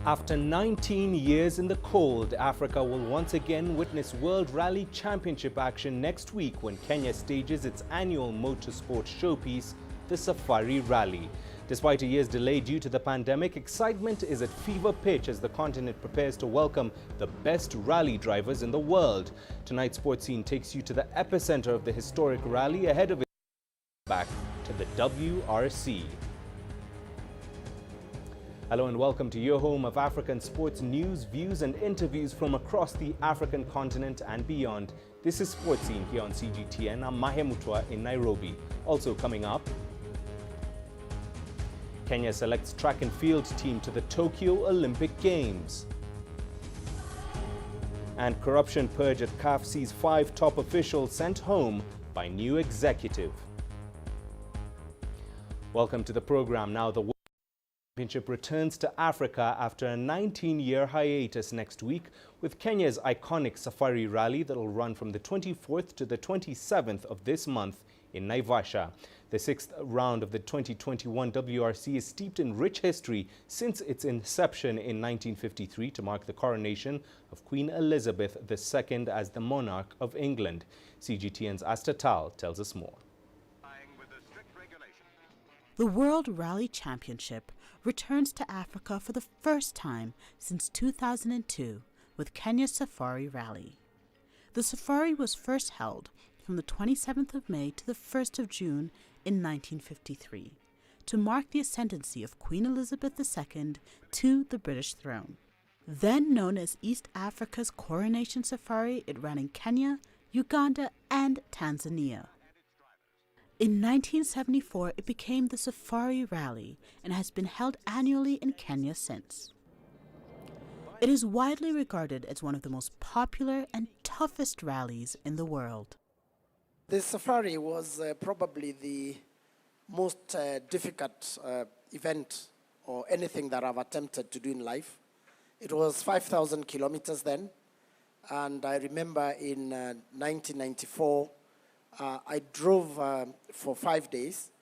After 19 years in the cold, Africa will once again witness World Rally Championship action next week when Kenya stages its annual motorsport showpiece, the Safari Rally. Despite a year's delay due to the pandemic, excitement is at fever pitch as the continent prepares to welcome the best rally drivers in the world. Tonight's Sports Scene takes you to the epicenter of the historic rally ahead of its back to the WRC. Hello and welcome to your home of African sports news, views and interviews from across the African continent and beyond. This is Sports Scene here on CGTN. I'm Mahia Mutua in Nairobi. Also coming up, Kenya selects track and field team to the Tokyo Olympic Games. And corruption purge at CAF sees 5 top officials sent home by new executive. Welcome to the program. Now the Championship returns to Africa after a 19-year hiatus next week with Kenya's iconic Safari Rally that will run from the 24th to the 27th of this month in Naivasha. The 6th round of the 2021 WRC is steeped in rich history since its inception in 1953 to mark the coronation of Queen Elizabeth II as the monarch of England. CGTN's Asta Tal tells us more. The World Rally Championship returns to Africa for the first time since 2002 with Kenya's Safari Rally. The Safari was first held from the 27th of May to the 1st of June in 1953 to mark the ascendancy of Queen Elizabeth II to the British throne. Then known as East Africa's Coronation Safari, it ran in Kenya, Uganda and Tanzania. In 1974, it became the Safari Rally and has been held annually in Kenya since. It is widely regarded as one of the most popular and toughest rallies in the world. The Safari was probably the most difficult event or anything that I've attempted to do in life. It was 5,000 kilometers then, and I remember in 1994, I drove for 5 days,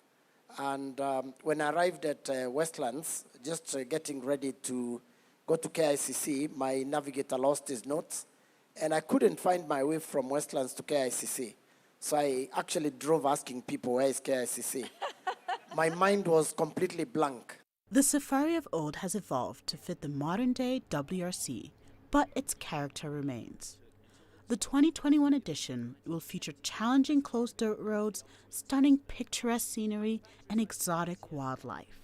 and when I arrived at Westlands, just getting ready to go to KICC, my navigator lost his notes, and I couldn't find my way from Westlands to KICC. So I actually drove asking people, where is KICC? My mind was completely blank. The Safari of old has evolved to fit the modern-day WRC, but its character remains. The 2021 edition will feature challenging closed dirt roads, stunning picturesque scenery, and exotic wildlife.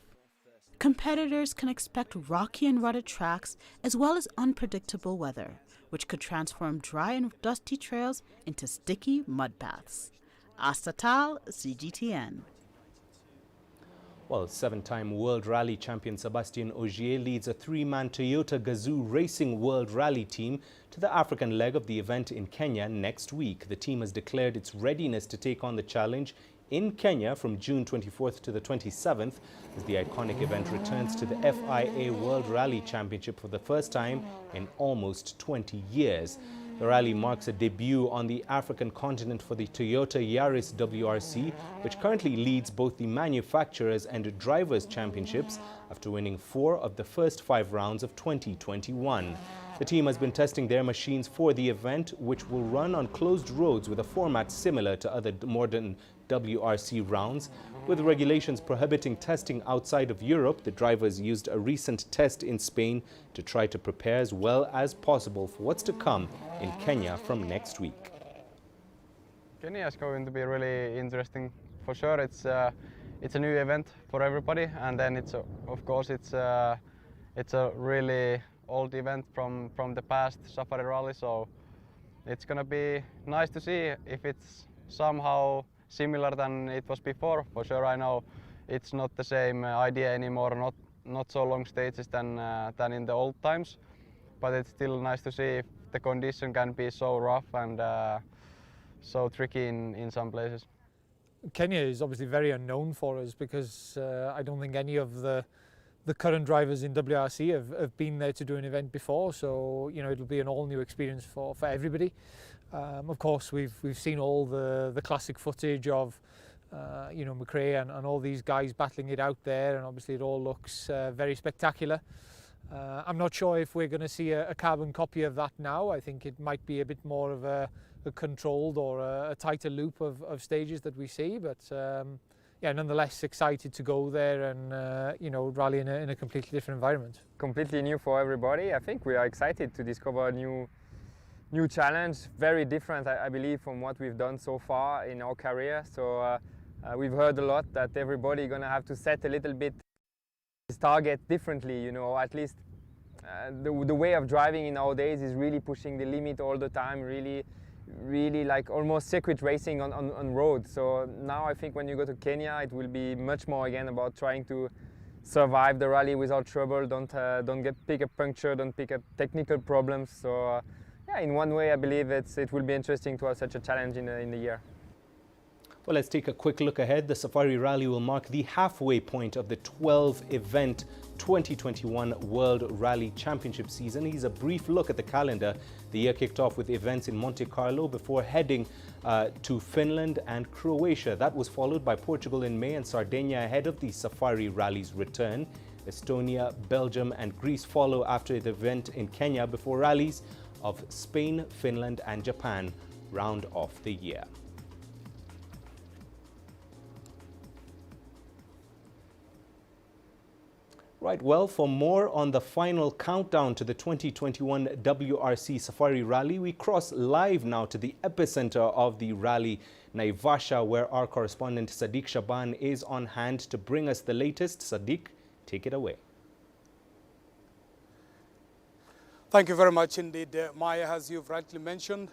Competitors can expect rocky and rutted tracks as well as unpredictable weather, which could transform dry and dusty trails into sticky mud paths. Asta Tal, CGTN. Well, 7-time World Rally champion Sebastien Ogier leads a 3-man Toyota Gazoo Racing World Rally team to the African leg of the event in Kenya next week. The team has declared its readiness to take on the challenge in Kenya from June 24th to the 27th as the iconic event returns to the FIA World Rally Championship for the first time in almost 20 years. The rally marks a debut on the African continent for the Toyota Yaris WRC, which currently leads both the manufacturers and drivers championships after winning 4 of the first 5 rounds of 2021. The team has been testing their machines for the event, which will run on closed roads with a format similar to other modern WRC rounds. With regulations prohibiting testing outside of Europe, the drivers used a recent test in Spain to try to prepare as well as possible for what's to come in Kenya from next week. Kenya is going to be really interesting for sure. It's a new event for everybody, and then it's a really old event from the past Safari Rally, so it's gonna be nice to see if it's somehow similar than it was before. For sure, I know it's not the same idea anymore, not so long stages than in the old times, but it's still nice to see if the condition can be so rough and so tricky in some places. Kenya is obviously very unknown for us because I don't think any of the current drivers in WRC have been there to do an event before, so you know it'll be an all new experience for everybody. Of course, we've seen all the classic footage of you know, McRae and all these guys battling it out there, and obviously it all looks very spectacular. I'm not sure if we're going to see a carbon copy of that now. I think it might be a bit more of a controlled or a tighter loop of stages that we see, but yeah, nonetheless excited to go there and you know, rally in a completely different environment. Completely new for everybody. I think we are excited to discover a new challenge, very different, I believe, from what we've done so far in our career. So we've heard a lot that everybody gonna have to set a little bit his target differently, you know, at least the way of driving in nowadays is really pushing the limit all the time, really like almost circuit racing on road. So now I think when you go to Kenya, it will be much more again about trying to survive the rally without trouble, don't pick a puncture, don't pick up technical problems. So yeah, in one way I believe it will be interesting to have such a challenge in the year. Well, let's take a quick look ahead. The Safari Rally will mark the halfway point of the 12-event 2021 World Rally Championship season. Here's a brief look at the calendar. The year kicked off with events in Monte Carlo before heading to Finland and Croatia. That was followed by Portugal in May and Sardinia ahead of the Safari Rally's return. Estonia, Belgium and Greece follow after the event in Kenya before rallies of Spain, Finland and Japan round off the year. Right, well, for more on the final countdown to the 2021 WRC Safari Rally, we cross live now to the epicenter of the rally, Naivasha, where our correspondent Sadiq Shaban is on hand to bring us the latest. Sadiq, take it away. Thank you very much indeed, Maya. As you've rightly mentioned,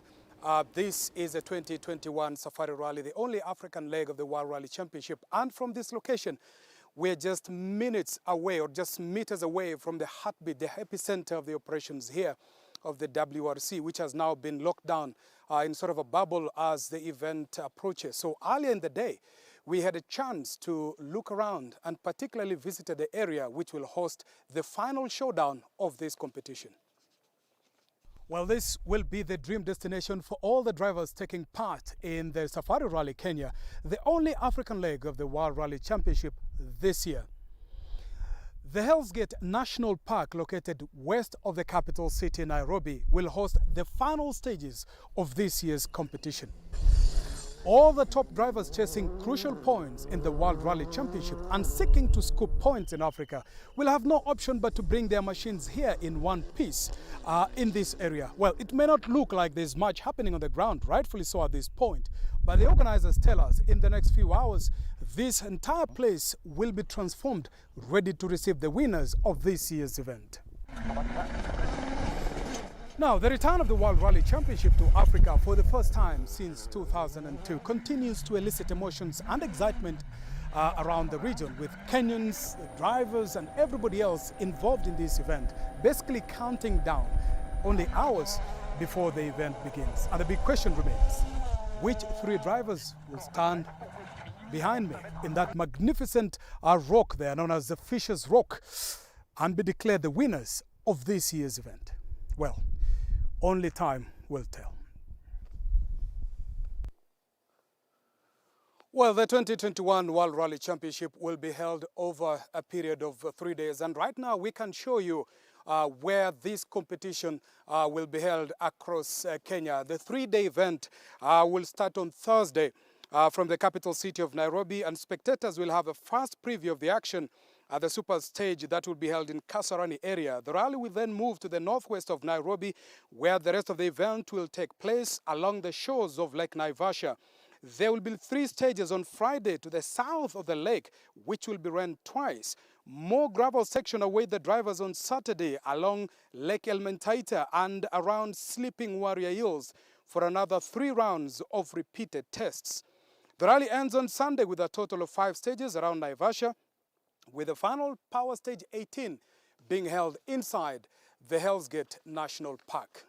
this is a 2021 Safari Rally, the only African leg of the World Rally Championship. And from this location, we're just minutes away or just meters away from the heartbeat, the epicenter of the operations here of the WRC, which has now been locked down in sort of a bubble as the event approaches. So earlier in the day, we had a chance to look around and particularly visited the area which will host the final showdown of this competition. Well, this will be the dream destination for all the drivers taking part in the Safari Rally Kenya, the only African leg of the World Rally Championship this year. The Hell's Gate National Park, located west of the capital city, Nairobi, will host the final stages of this year's competition. All the top drivers chasing crucial points in the World Rally Championship and seeking to scoop points in Africa will have no option but to bring their machines here in one piece in this area. Well, it may not look like there's much happening on the ground, rightfully so at this point, but the organizers tell us in the next few hours, this entire place will be transformed, ready to receive the winners of this year's event. Now, the return of the World Rally Championship to Africa for the first time since 2002 continues to elicit emotions and excitement around the region, with Kenyans, drivers and everybody else involved in this event basically counting down only hours before the event begins. And the big question remains, which three drivers will stand behind me in that magnificent rock there known as the Fisher's Rock and be declared the winners of this year's event? Well, only time will tell. Well, the 2021 World Rally Championship will be held over a period of 3 days. And right now we can show you where this competition will be held across Kenya. The 3-day event will start on Thursday from the capital city of Nairobi, and spectators will have a first preview of the action at the super stage that will be held in Kasarani area. The rally will then move to the northwest of Nairobi, where the rest of the event will take place along the shores of Lake Naivasha. There will be 3 stages on Friday to the south of the lake, which will be run twice. More gravel section await the drivers on Saturday along Lake Elementaita and around Sleeping Warrior Hills for another 3 rounds of repeated tests. The rally ends on Sunday with a total of 5 stages around Naivasha, with the final power stage 18 being held inside the Hell's Gate National Park.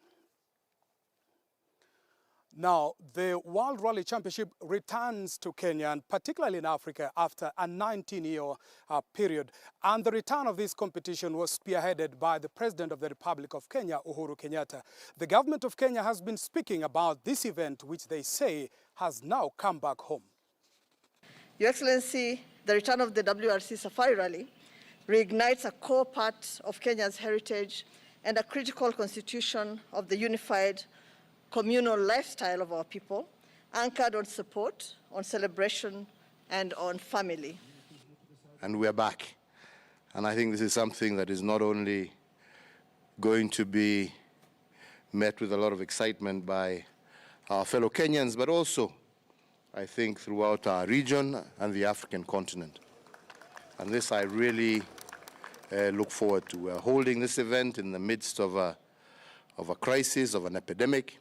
Now, the World Rally Championship returns to Kenya, and particularly in Africa, after a 19-year period. And the return of this competition was spearheaded by the President of the Republic of Kenya, Uhuru Kenyatta. The government of Kenya has been speaking about this event, which they say has now come back home. Your Excellency, the return of the WRC Safari Rally reignites a core part of Kenya's heritage and a critical constitution of the unified communal lifestyle of our people, anchored on support, on celebration, and on family. And we're back. And I think this is something that is not only going to be met with a lot of excitement by our fellow Kenyans, but also, I think, throughout our region and the African continent. And this I really look forward to. We're holding this event in the midst of a crisis, of an epidemic,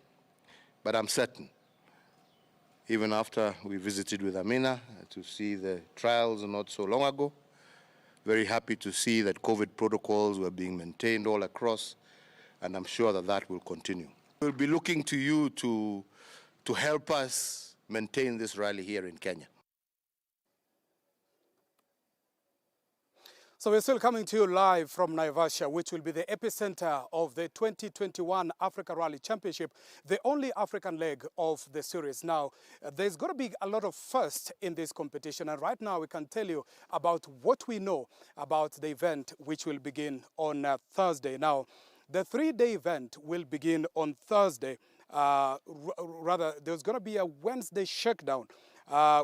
but I'm certain, even after we visited with Amina to see the trials not so long ago, very happy to see that COVID protocols were being maintained all across, and I'm sure that that will continue. We'll be looking to you to help us maintain this rally here in Kenya. So we're still coming to you live from Naivasha, which will be the epicenter of the 2021 Africa Rally Championship, the only African leg of the series. Now, there's going to be a lot of firsts in this competition, and right now we can tell you about what we know about the event, which will begin on Thursday. Now, the three-day event will begin on Thursday. Rather, there's going to be a Wednesday shakedown,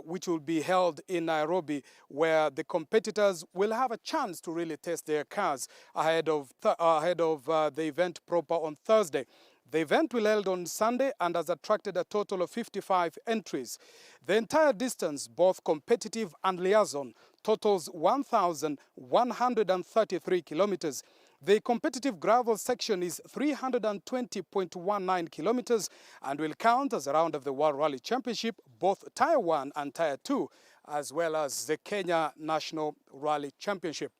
which will be held in Nairobi, where the competitors will have a chance to really test their cars ahead of the event proper on Thursday. The event will held on Sunday and has attracted a total of 55 entries. The entire distance, both competitive and liaison, totals 1,133 kilometers. The competitive gravel section is 320.19 kilometers and will count as a round of the World Rally Championship, both Tier 1 and Tier 2, as well as the Kenya National Rally Championship.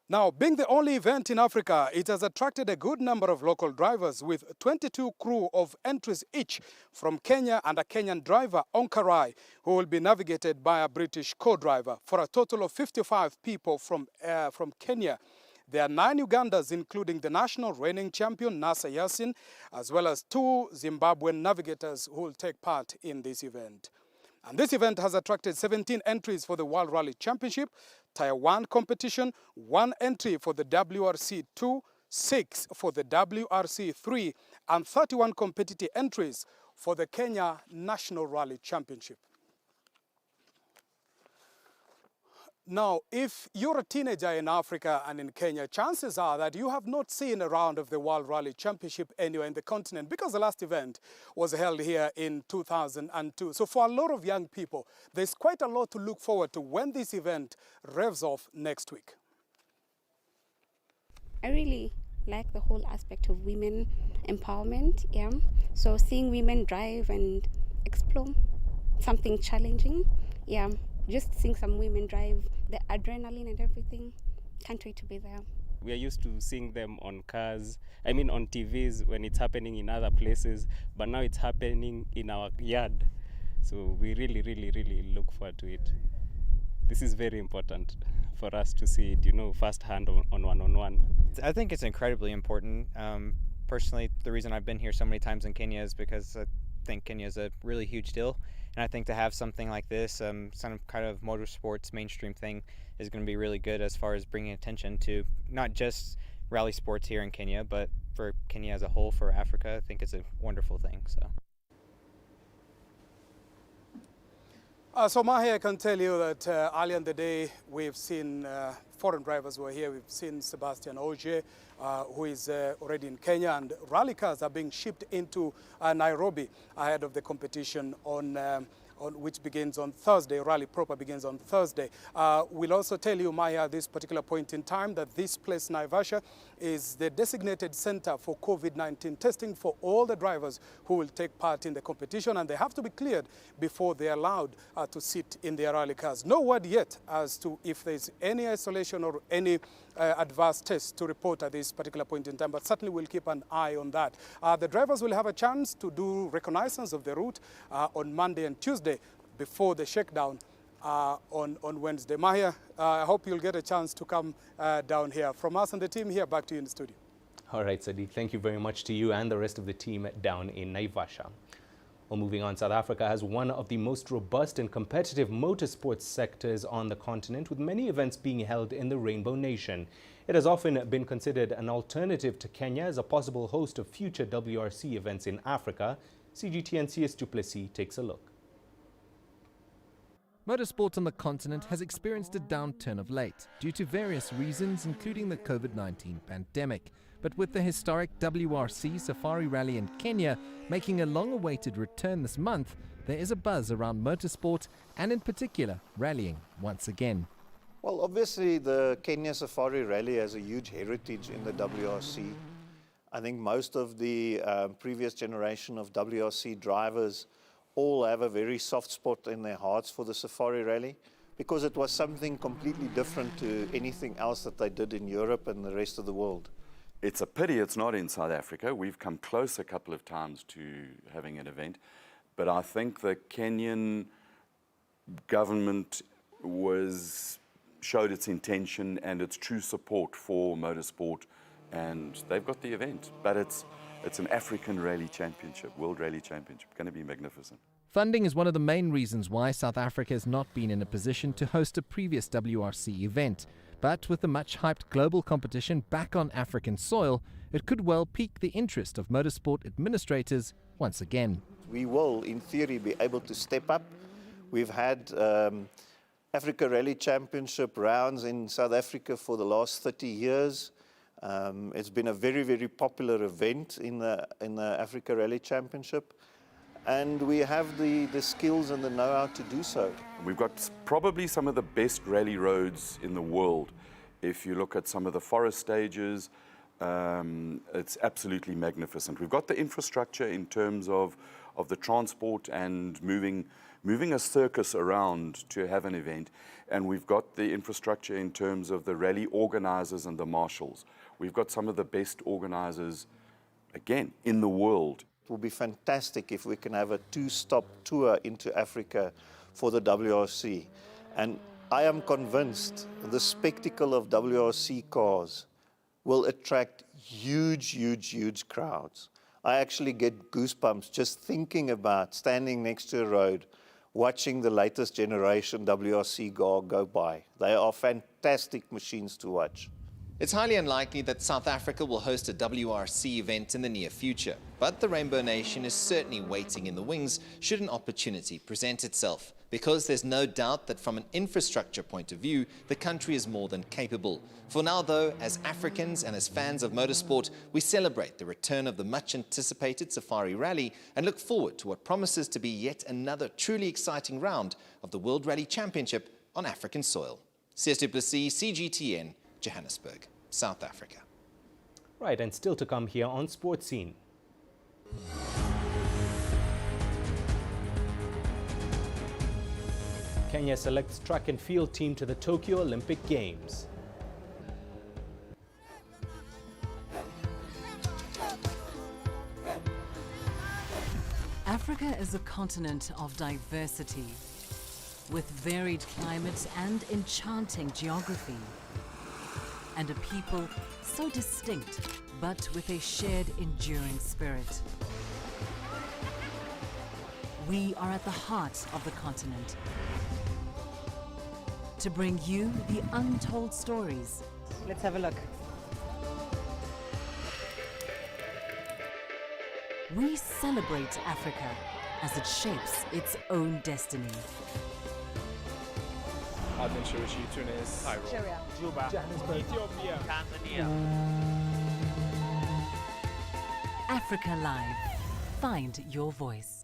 Now, being the only event in Africa, it has attracted a good number of local drivers, with 22 crew of entries each from Kenya and a Kenyan driver, Onkarai, who will be navigated by a British co-driver, for a total of 55 people from Kenya. There are 9 Ugandans, including the national reigning champion, Nasa Yasin, as well as 2 Zimbabwean navigators who will take part in this event. And this event has attracted 17 entries for the World Rally Championship, Tier 1 competition, 1 entry for the WRC 2, 6 for the WRC 3, and 31 competitive entries for the Kenya National Rally Championship. Now, if you're a teenager in Africa and in Kenya, chances are that you have not seen a round of the World Rally Championship anywhere in the continent, because the last event was held here in 2002. So for a lot of young people, there's quite a lot to look forward to when this event revs off next week. I really like the whole aspect of women empowerment, yeah. So seeing women drive and explore something challenging, yeah. Just seeing some women drive, the adrenaline and everything, can't wait to be there. We are used to seeing them on cars, on TVs when it's happening in other places, but now it's happening in our yard. So we really, really, really look forward to it. This is very important for us to see it, firsthand on one-on-one. I think it's incredibly important. Personally, the reason I've been here so many times in Kenya is because I think Kenya is a really huge deal. And I think to have something like this, some kind of motorsports mainstream thing, is going to be really good as far as bringing attention to not just rally sports here in Kenya, but for Kenya as a whole, for Africa. I think it's a wonderful thing. So Mahia, I can tell you that earlier in the day, we've seen foreign drivers who are here. We've seen Sebastian Ogier, who is already in Kenya, and rally cars are being shipped into Nairobi ahead of the competition which begins on Thursday. Rally proper begins on Thursday. We'll also tell you, Maya, at this particular point in time, that this place, Naivasha, is the designated center for COVID-19 testing for all the drivers who will take part in the competition, and they have to be cleared before they're allowed to sit in their rally cars. No word yet as to if there's any isolation or any adverse tests to report at this particular point in time, but certainly we'll keep an eye on that. The drivers will have a chance to do reconnaissance of the route on Monday and Tuesday before the shakedown on Wednesday. Mahia, I hope you'll get a chance to come down here. From us and the team here, back to you in the studio. All right, Sadiq, thank you very much to you and the rest of the team down in Naivasha. Well, moving on, South Africa has one of the most robust and competitive motorsports sectors on the continent, with many events being held in the Rainbow Nation. It has often been considered an alternative to Kenya as a possible host of future WRC events in Africa. CGTN CS du Plessis takes a look. Motorsport on the continent has experienced a downturn of late due to various reasons, including the COVID-19 pandemic. But with the historic WRC Safari Rally in Kenya making a long-awaited return this month, there is a buzz around motorsport and in particular rallying once again. Well, obviously the Kenya Safari Rally has a huge heritage in the WRC. I think most of the previous generation of WRC drivers all have a very soft spot in their hearts for the Safari Rally because it was something completely different to anything else that they did in Europe and the rest of the world. It's a pity it's not in South Africa. We've come close a couple of times to having an event, but I think the Kenyan government showed its intention and its true support for motorsport, and they've got the event. But it's an African Rally Championship, World Rally Championship. Going to be magnificent. Funding is one of the main reasons why South Africa has not been in a position to host a previous WRC event. But with the much-hyped global competition back on African soil, it could well pique the interest of motorsport administrators once again. We will, in theory, be able to step up. We've had Africa Rally Championship rounds in South Africa for the last 30 years. It's been a very, very popular event in the Africa Rally Championship. And we have the skills and the know-how to do so. We've got probably some of the best rally roads in the world. If you look at some of the forest stages, it's absolutely magnificent. We've got the infrastructure in terms of the transport and moving a circus around to have an event. And we've got the infrastructure in terms of the rally organizers and the marshals. We've got some of the best organizers, again, in the world. It will be fantastic if we can have a two-stop tour into Africa for the WRC. And I am convinced the spectacle of WRC cars will attract huge, huge, huge crowds. I actually get goosebumps just thinking about standing next to a road, watching the latest generation WRC car go by. They are fantastic machines to watch. It's highly unlikely that South Africa will host a WRC event in the near future, but the Rainbow Nation is certainly waiting in the wings should an opportunity present itself, because there's no doubt that from an infrastructure point of view, the country is more than capable. For now, though, as Africans and as fans of motorsport, we celebrate the return of the much-anticipated Safari Rally and look forward to what promises to be yet another truly exciting round of the World Rally Championship on African soil. CS du Plessis, CGTN, Johannesburg, South Africa. Right, and still to come here on Sports Scene. Kenya selects track and field team to the Tokyo Olympic Games. Africa is a continent of diversity, with varied climates and enchanting geography. And a people so distinct, but with a shared enduring spirit. We are at the heart of the continent to bring you the untold stories. Let's have a look. We celebrate Africa as it shapes its own destiny. Tunis, Syria, Juba, Ethiopia, Tanzania. Africa Live. Find your voice.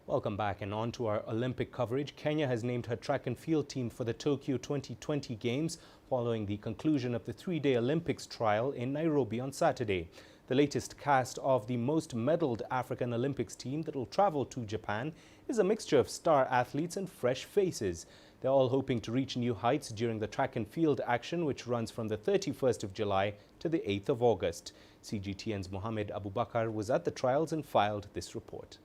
Welcome back, and on to our Olympic coverage. Kenya has named her track and field team for the Tokyo 2020 Games following the conclusion of the three-day Olympics trial in Nairobi on Saturday. The latest cast of the most medalled African Olympics team that will travel to Japan is a mixture of star athletes and fresh faces. They're all hoping to reach new heights during the track and field action, which runs from the 31st of July to the 8th of August. CGTN's Mohammed Abubakar was at the trials and filed this report.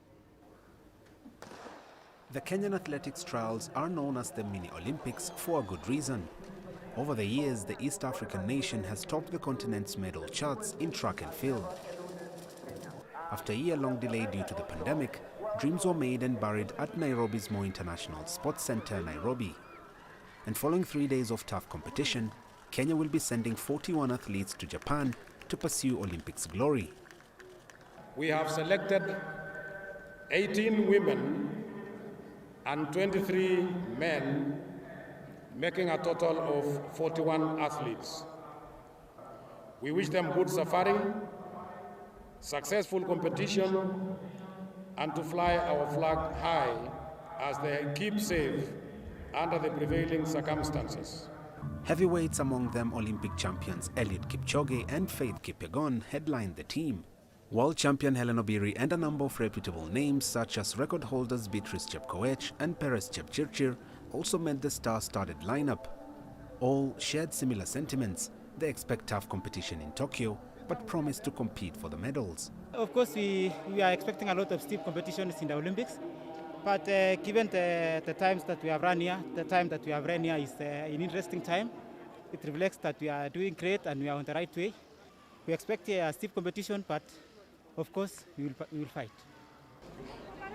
The Kenyan athletics trials are known as the Mini Olympics for a good reason. Over the years, the East African nation has topped the continent's medal charts in track and field. After a year-long delay due to the pandemic, dreams were made and buried at Nairobi's Moi International Sports Center, Nairobi. And following 3 days of tough competition, Kenya will be sending 41 athletes to Japan to pursue Olympics glory. We have selected 18 women and 23 men, making a total of 41 athletes. We wish them good safari, successful competition, and to fly our flag high as they keep safe under the prevailing circumstances. Heavyweights, among them Olympic champions Eliud Kipchoge and Faith Kipyegon, headlined the team. World champion Helen Obiri and a number of reputable names such as record holders Beatrice Chepkoech and Perez Chepchirchir also made the star-studded lineup. All shared similar sentiments. They expect tough competition in Tokyo, but promise to compete for the medals. Of course, we are expecting a lot of stiff competitions in the Olympics, but given the times that we have run here, the time that we have run here is an interesting time. It reflects that we are doing great and we are on the right way. We expect a stiff competition, but of course, we will fight.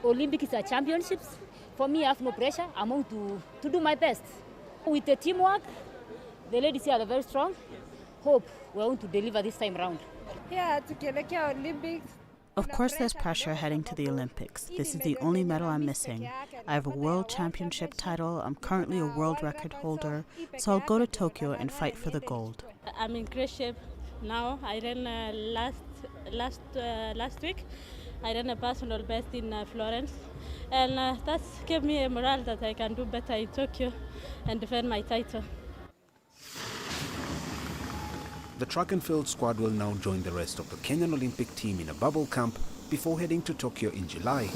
Olympics are championships. For me, I have no pressure. I'm going to do my best. With the teamwork, the ladies here are very strong. Hope we're going to deliver this time round. Yeah, to Olympics. Of course there's pressure heading to the Olympics. This is the only medal I'm missing. I have a world championship title, I'm currently a world record holder, so I'll go to Tokyo and fight for the gold. I'm in great shape now. I ran last week. I ran a personal best in Florence, and that gave me a morale that I can do better in Tokyo and defend my title. The track and field squad will now join the rest of the Kenyan Olympic team in a bubble camp before heading to Tokyo in July.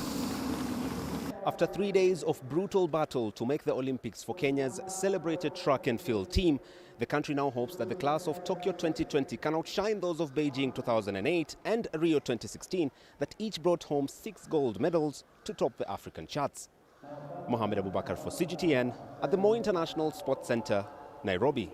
After 3 days of brutal battle to make the Olympics for Kenya's celebrated track and field team, the country now hopes that the class of Tokyo 2020 can outshine those of Beijing 2008 and Rio 2016 that each brought home 6 gold medals to top the African charts. Mohammed Abubakar for CGTN at the Moi International Sports Center, Nairobi.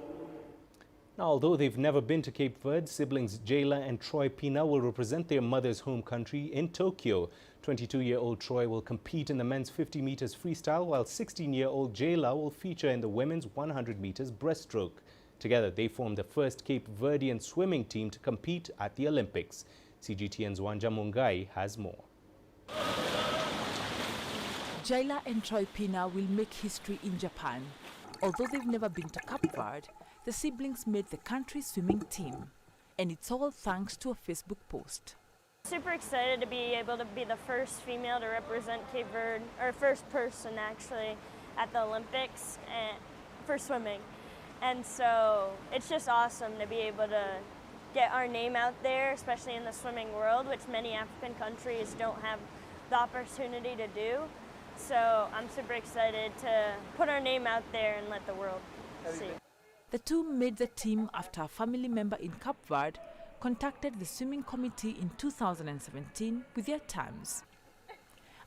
Now, although they've never been to Cape Verde, siblings Jayla and Troy Pina will represent their mother's home country in Tokyo. 22-year-old Troy will compete in the men's 50 meters freestyle, while 16-year-old Jayla will feature in the women's 100 meters breaststroke. Together, they form the first Cape Verdean swimming team to compete at the Olympics. CGTN's Wanja Mungai has more. Jayla and Troy Pina will make history in Japan. Although they've never been to Cape Verde, the siblings made the country's swimming team, and it's all thanks to a Facebook post. Super excited to be able to be the first female to represent Cape Verde, or first person actually, at the Olympics for swimming. And so it's just awesome to be able to get our name out there, especially in the swimming world, which many African countries don't have the opportunity to do. So I'm super excited to put our name out there and let the world see. The two made the team after a family member in Cape Verde contacted the swimming committee in 2017 with their times.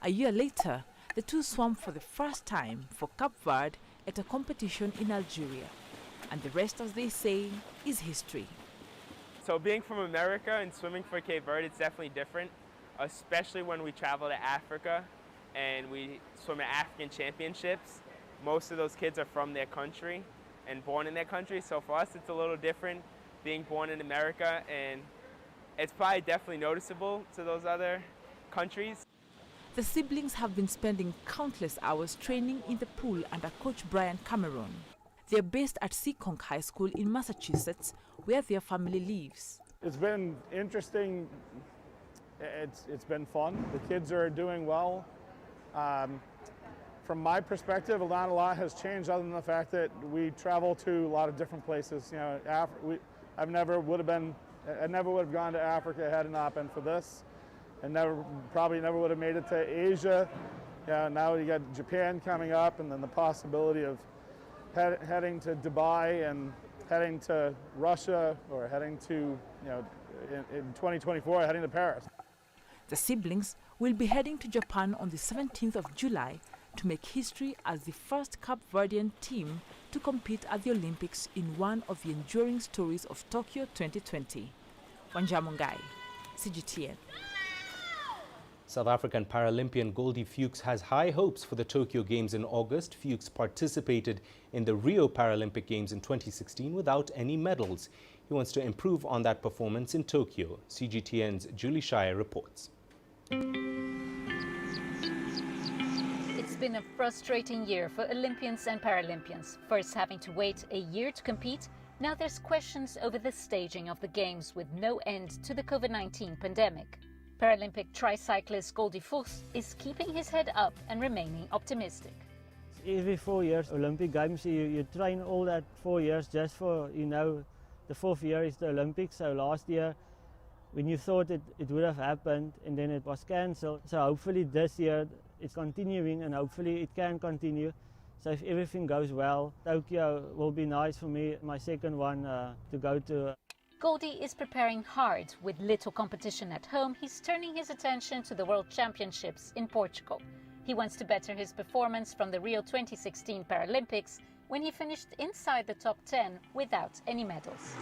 A year later, the two swam for the first time for Cape Verde at a competition in Algeria. And the rest, as they say, is history. So being from America and swimming for Cape Verde, it's definitely different, especially when we travel to Africa and we swim at African championships. Most of those kids are from their country and born in their country, so for us it's a little different being born in America, and it's probably definitely noticeable to those other countries. The siblings have been spending countless hours training in the pool under Coach Brian Cameron. They're based at Seekonk High School in Massachusetts, where their family lives. It's been interesting. It's been fun. The kids are doing well. From my perspective, not a lot has changed other than the fact that we travel to a lot of different places. You know, I never would have gone to Africa had it not been for this, and probably never would have made it to Asia Now you got Japan coming up, and then the possibility of heading to Dubai and heading to Russia, or heading to, in 2024, heading to Paris. The siblings will be heading to Japan on the 17th of July to make history as the first Cape Verdean team to compete at the Olympics in one of the enduring stories of Tokyo 2020. Wanja Mungai, CGTN. South African Paralympian Goldy Fuchs has high hopes for the Tokyo Games in August. Fuchs participated in the Rio Paralympic Games in 2016 without any medals. He wants to improve on that performance in Tokyo. CGTN's Julie Shire reports. It's been a frustrating year for Olympians and Paralympians. First having to wait a year to compete, now there's questions over the staging of the Games with no end to the COVID-19 pandemic. Paralympic tricyclist Goldy Fuchs is keeping his head up and remaining optimistic. Every 4 years, Olympic Games, you train all that 4 years just for, the fourth year is the Olympics. So last year, when you thought it would have happened, and then it was cancelled. So hopefully this year it's continuing, and hopefully it can continue. So if everything goes well, Tokyo will be nice for me, my second one to go to. Goldy is preparing hard. With little competition at home, he's turning his attention to the World Championships in Portugal. He wants to better his performance from the Rio 2016 Paralympics, when he finished inside the top 10 without any medals.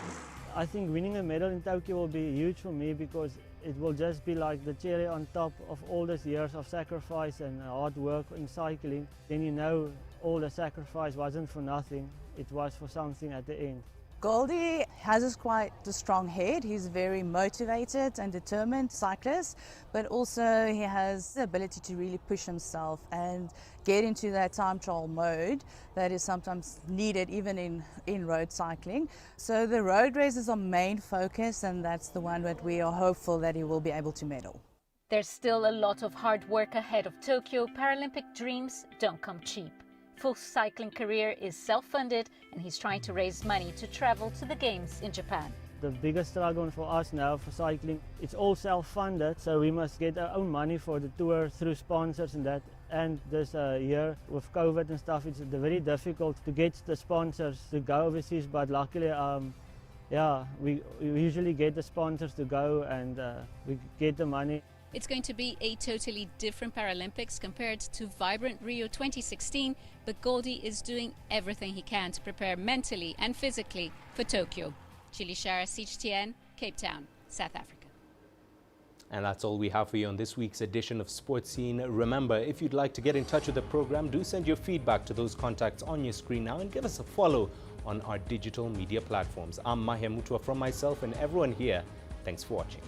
I think winning a medal in Tokyo will be huge for me, because it will just be like the cherry on top of all these years of sacrifice and hard work in cycling. Then all the sacrifice wasn't for nothing, it was for something at the end. Goldy has quite a strong head. He's a very motivated and determined cyclist, but also he has the ability to really push himself and get into that time trial mode that is sometimes needed even in road cycling. So the road race is our main focus, and that's the one that we are hopeful that he will be able to medal. There's still a lot of hard work ahead of Tokyo. Paralympic dreams don't come cheap. Fuchs' cycling career is self-funded, and he's trying to raise money to travel to the Games in Japan. The biggest struggle for us now for cycling, it's all self-funded, so we must get our own money for the tour through sponsors and that. And this year with COVID and stuff, it's very difficult to get the sponsors to go overseas, but luckily we usually get the sponsors to go, and we get the money. It's going to be a totally different Paralympics compared to vibrant Rio 2016, but Goldy is doing everything he can to prepare mentally and physically for Tokyo. Julie Shara, CGTN, Cape Town, South Africa. And that's all we have for you on this week's edition of Sports Scene. Remember, if you'd like to get in touch with the program, do send your feedback to those contacts on your screen now, and give us a follow on our digital media platforms. I'm Mahia Mutua from myself and everyone here. Thanks for watching.